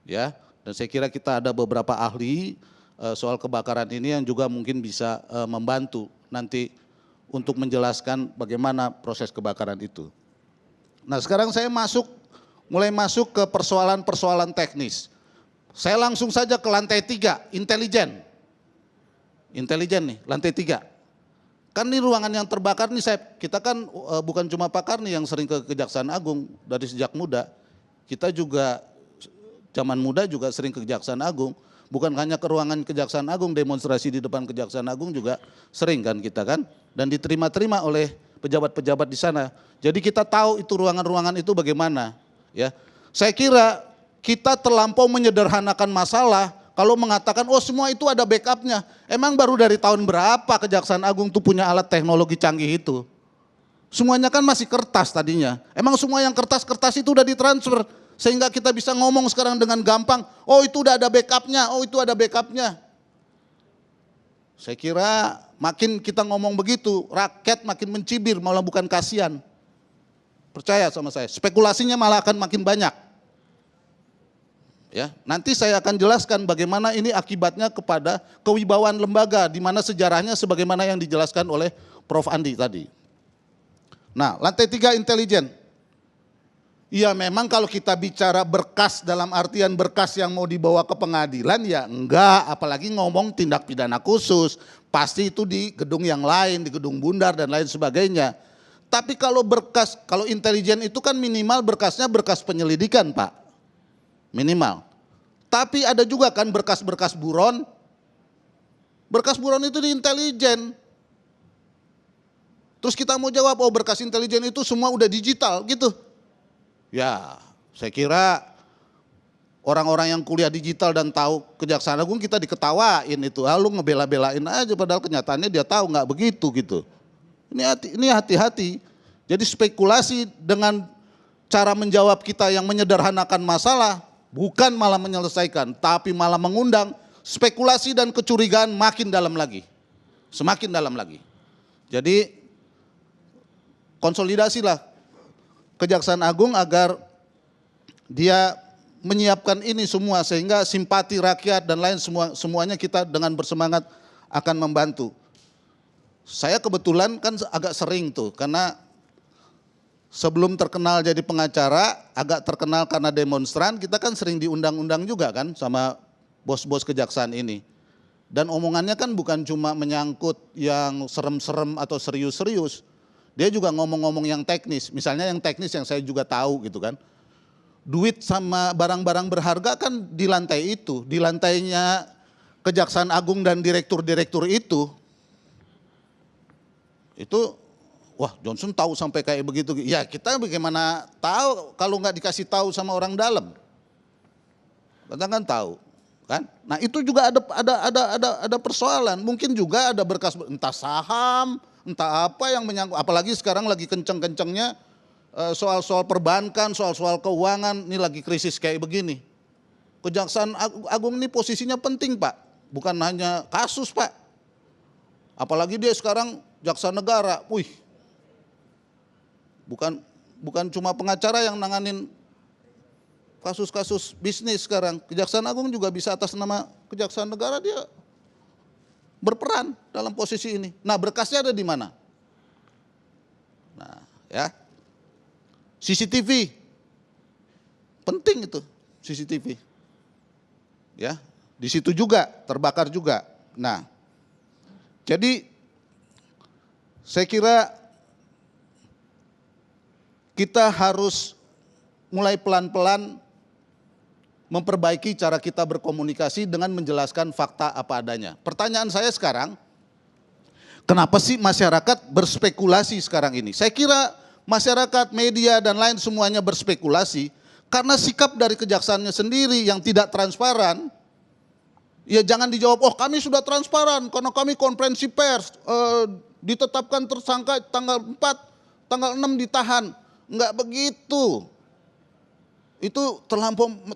ya. Dan saya kira kita ada beberapa ahli soal kebakaran ini yang juga mungkin bisa membantu nanti untuk menjelaskan bagaimana proses kebakaran itu. Nah, sekarang saya mulai masuk ke persoalan-persoalan teknis. Saya langsung saja ke lantai 3, intelijen. Intelijen nih, lantai 3. Kan ini ruangan yang terbakar nih, kita kan bukan cuma pakar nih yang sering ke Kejaksaan Agung dari sejak muda. Kita juga zaman muda juga sering ke Kejaksaan Agung. Bukan hanya ke ruangan Kejaksaan Agung, demonstrasi di depan Kejaksaan Agung juga sering kan kita kan. Dan diterima-terima oleh pejabat-pejabat di sana. Jadi kita tahu itu ruangan-ruangan itu bagaimana. Ya, saya kira kita terlampau menyederhanakan masalah kalau mengatakan oh semua itu ada backupnya. Emang baru dari tahun berapa Kejaksaan Agung tuh punya alat teknologi canggih itu? Semuanya kan masih kertas tadinya. Emang semua yang kertas-kertas itu udah ditransfer sehingga kita bisa ngomong sekarang dengan gampang. Oh itu udah ada backupnya, oh itu ada backupnya. Saya kira makin kita ngomong begitu, rakyat makin mencibir malah bukan kasihan. Percaya sama saya, spekulasinya malah akan makin banyak. Ya, nanti saya akan jelaskan bagaimana ini akibatnya kepada kewibawaan lembaga, di mana sejarahnya sebagaimana yang dijelaskan oleh Prof. Andi tadi. Nah, lantai 3 intelijen. Ya memang kalau kita bicara berkas dalam artian berkas yang mau dibawa ke pengadilan ya enggak, apalagi ngomong tindak pidana khusus, pasti itu di gedung yang lain, di gedung Bundar dan lain sebagainya. Tapi kalau berkas, kalau intelijen itu kan minimal berkasnya berkas penyelidikan Pak, minimal. Tapi ada juga kan berkas-berkas buron, berkas buron itu di intelijen. Terus kita mau jawab, oh berkas intelijen itu semua udah digital gitu. Ya, saya kira orang-orang yang kuliah digital dan tahu Kejaksaan Agung kita diketawain itu, lu ngebela-belain aja padahal kenyataannya dia tahu nggak begitu gitu. Ini hati-hati. Jadi spekulasi dengan cara menjawab kita yang menyederhanakan masalah bukan malah menyelesaikan, tapi malah mengundang spekulasi dan kecurigaan makin dalam lagi, semakin dalam lagi. Jadi konsolidasilah Kejaksaan Agung agar dia menyiapkan ini semua sehingga simpati rakyat dan lain semuanya kita dengan bersemangat akan membantu. Saya kebetulan kan agak sering tuh karena sebelum terkenal jadi pengacara, agak terkenal karena demonstran, kita kan sering diundang-undang juga kan sama bos-bos kejaksaan ini. Dan omongannya kan bukan cuma menyangkut yang serem-serem atau serius-serius. Dia juga ngomong-ngomong yang teknis, misalnya yang teknis yang saya juga tahu gitu kan. Duit sama barang-barang berharga kan di lantai itu, di lantainya Kejaksaan Agung dan direktur-direktur itu, wah Johnson tahu sampai kayak begitu. Ya kita bagaimana tahu kalau nggak dikasih tahu sama orang dalam? Kita kan tahu, kan? Nah itu juga ada persoalan. Mungkin juga ada berkas entah saham, entah apa yang menyangkut. Apalagi sekarang lagi kenceng-kencengnya soal-soal perbankan, soal-soal keuangan. Ini lagi krisis kayak begini. Kejaksaan Agung ini posisinya penting Pak, bukan hanya kasus Pak. Apalagi dia sekarang jaksa negara, bukan cuma pengacara yang nanganin kasus-kasus bisnis sekarang. Kejaksaan Agung juga bisa atas nama Kejaksaan Negara dia berperan dalam posisi ini. Nah berkasnya ada di mana? Nah ya, CCTV, penting itu CCTV. Ya, di situ juga terbakar juga. Nah, jadi saya kira kita harus mulai pelan-pelan memperbaiki cara kita berkomunikasi dengan menjelaskan fakta apa adanya. Pertanyaan saya sekarang, kenapa sih masyarakat berspekulasi sekarang ini? Saya kira masyarakat, media dan lain semuanya berspekulasi karena sikap dari kejaksaannya sendiri yang tidak transparan. Ya jangan dijawab, oh kami sudah transparan karena kami konferensi pers, ditetapkan tersangka tanggal 4, tanggal 6 ditahan. Enggak begitu. Itu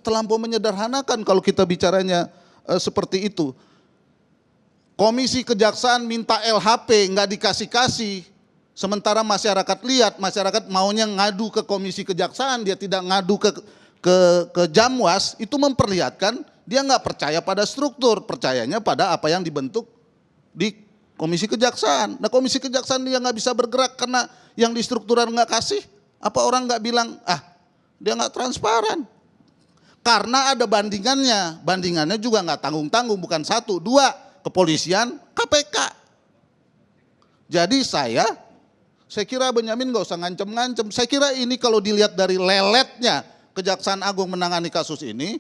terlampau menyederhanakan kalau kita bicaranya seperti itu. Komisi Kejaksaan minta LHP enggak dikasih-kasih. Sementara masyarakat lihat, masyarakat maunya ngadu ke Komisi Kejaksaan, dia tidak ngadu ke Jamwas itu memperlihatkan dia nggak percaya pada struktur, percayanya pada apa yang dibentuk di Komisi Kejaksaan. Nah Komisi Kejaksaan dia nggak bisa bergerak karena yang di strukturan nggak kasih. Apa orang nggak bilang, dia nggak transparan. Karena ada bandingannya, bandingannya juga nggak tanggung-tanggung, bukan satu, dua, kepolisian, KPK. Jadi saya kira Benyamin nggak usah ngancem-ngancem. Saya kira ini kalau dilihat dari leletnya Kejaksaan Agung menangani kasus ini,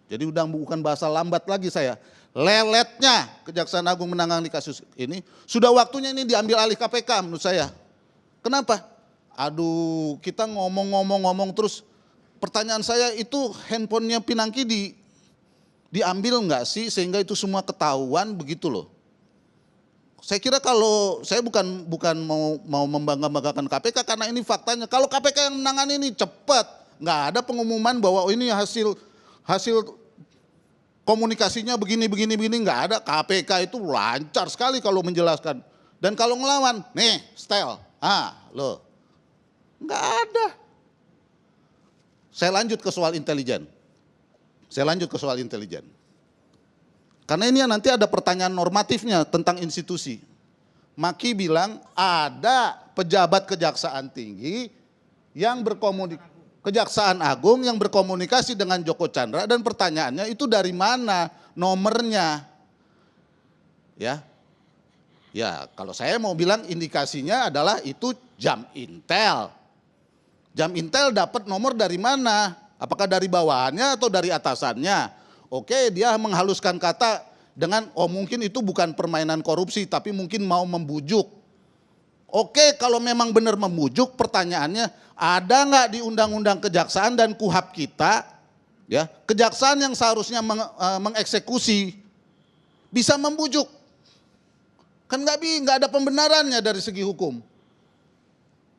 jadi udah bukan bahasa lambat lagi saya. Leletnya Kejaksaan Agung menangani kasus ini, sudah waktunya ini diambil alih KPK menurut saya. Kenapa? Aduh, kita ngomong terus. Pertanyaan saya itu handphonenya Pinangki diambil nggak sih sehingga itu semua ketahuan begitu loh. Saya kira kalau saya bukan mau membangga-banggakan KPK karena ini faktanya. Kalau KPK yang menangani ini cepat, nggak ada pengumuman bahwa ini hasil komunikasinya begini nggak ada. KPK itu lancar sekali kalau menjelaskan. Dan kalau ngelawan, nih style, loh, nggak ada. Saya lanjut ke soal intelijen. Karena ini nanti ada pertanyaan normatifnya tentang institusi. Maki bilang ada pejabat kejaksaan tinggi yang Kejaksaan Agung yang berkomunikasi dengan Joko Chandra dan pertanyaannya itu dari mana nomornya. Ya, kalau saya mau bilang indikasinya adalah itu jam intel. Jam intel dapat nomor dari mana? Apakah dari bawahannya atau dari atasannya? Oke, dia menghaluskan kata dengan mungkin itu bukan permainan korupsi tapi mungkin mau membujuk. Oke, kalau memang benar membujuk, pertanyaannya ada nggak di Undang-Undang Kejaksaan dan KUHP kita, ya, kejaksaan yang seharusnya mengeksekusi bisa membujuk? Kan nggak ada pembenarannya dari segi hukum.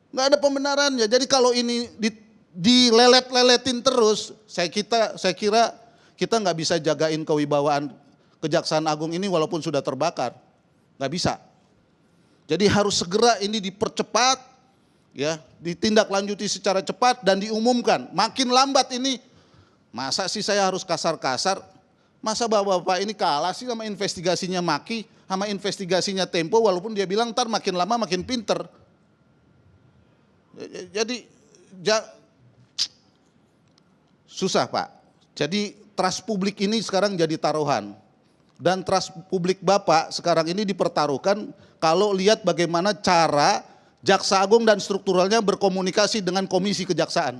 Nggak ada pembenarannya. Jadi kalau ini dilelet-leletin terus, saya kira kita nggak bisa jagain kewibawaan Kejaksaan Agung ini walaupun sudah terbakar. Nggak bisa. Jadi harus segera ini dipercepat, ya, ditindaklanjuti secara cepat dan diumumkan. Makin lambat ini, masa sih saya harus kasar-kasar? Masa bapak-bapak ini kalah sih sama investigasinya Maki, sama investigasinya Tempo walaupun dia bilang ntar makin lama makin pinter. Jadi susah Pak. Jadi trust publik ini sekarang jadi taruhan. Dan trust publik Bapak sekarang ini dipertaruhkan kalau lihat bagaimana cara Jaksa Agung dan strukturalnya berkomunikasi dengan Komisi Kejaksaan.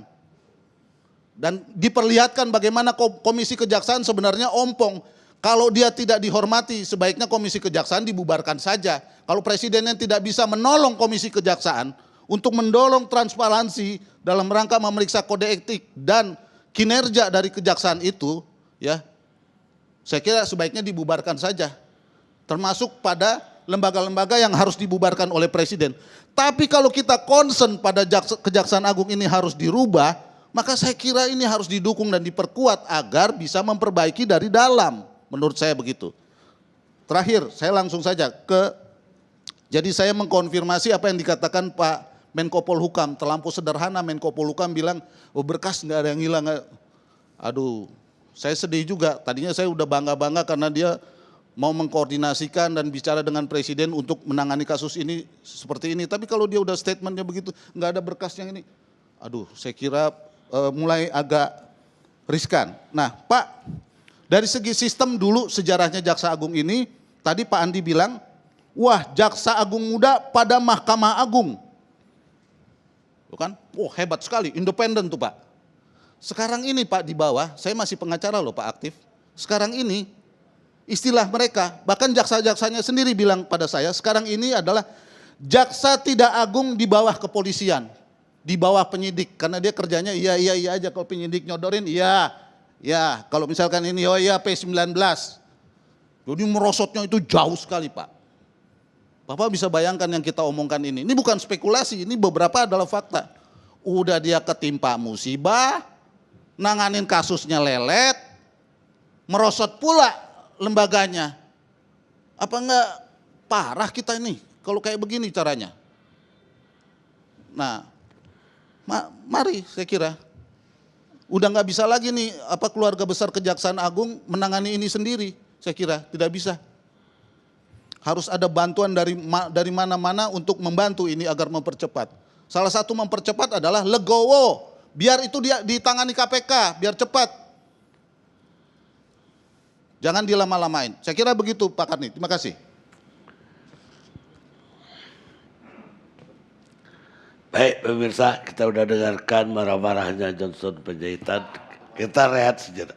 Dan diperlihatkan bagaimana Komisi Kejaksaan sebenarnya ompong. Kalau dia tidak dihormati sebaiknya Komisi Kejaksaan dibubarkan saja. Kalau presidennya tidak bisa menolong Komisi Kejaksaan untuk mendorong transparansi dalam rangka memeriksa kode etik dan kinerja dari kejaksaan itu, ya, saya kira sebaiknya dibubarkan saja. Termasuk pada lembaga-lembaga yang harus dibubarkan oleh presiden. Tapi kalau kita concern pada Kejaksaan Agung ini harus dirubah, maka saya kira ini harus didukung dan diperkuat agar bisa memperbaiki dari dalam. Menurut saya begitu. Terakhir, saya langsung saja jadi saya mengkonfirmasi apa yang dikatakan Pak Menko Polhukam, terlampau sederhana. Menko Polhukam bilang, berkas nggak ada yang hilang. Aduh, saya sedih juga. Tadinya saya udah bangga-bangga karena dia mau mengkoordinasikan dan bicara dengan presiden untuk menangani kasus ini seperti ini. Tapi kalau dia udah statementnya begitu, nggak ada berkas yang ini. Aduh, saya kira mulai agak riskan. Nah, Pak, dari segi sistem dulu sejarahnya Jaksa Agung ini, tadi Pak Andi bilang, wah, Jaksa Agung muda pada Mahkamah Agung. Kan? Hebat sekali, independen tuh Pak. Sekarang ini Pak di bawah, saya masih pengacara loh Pak aktif. Sekarang ini istilah mereka, bahkan jaksa-jaksanya sendiri bilang pada saya, sekarang ini adalah jaksa tidak agung di bawah kepolisian, di bawah penyidik. Karena dia kerjanya iya aja, kalau penyidik nyodorin iya, kalau misalkan ini P19. Jadi merosotnya itu jauh sekali Pak. Bapak bisa bayangkan yang kita omongkan ini bukan spekulasi, ini beberapa adalah fakta. Udah dia ketimpa musibah, nanganin kasusnya lelet, merosot pula lembaganya. Apa enggak parah kita ini kalau kayak begini caranya? Nah, mari saya kira Udah nggak bisa lagi nih keluarga besar Kejaksaan Agung menangani ini sendiri. Saya kira tidak bisa. Harus ada bantuan dari mana-mana untuk membantu ini agar mempercepat. Salah satu mempercepat adalah legowo. Biar itu dia ditangani KPK, biar cepat. Jangan dilama-lamain. Saya kira begitu Pak Karni. Terima kasih. Baik pemirsa, kita udah dengarkan marah-marahnya Johnson Panjaitan. Kita rehat sejenak.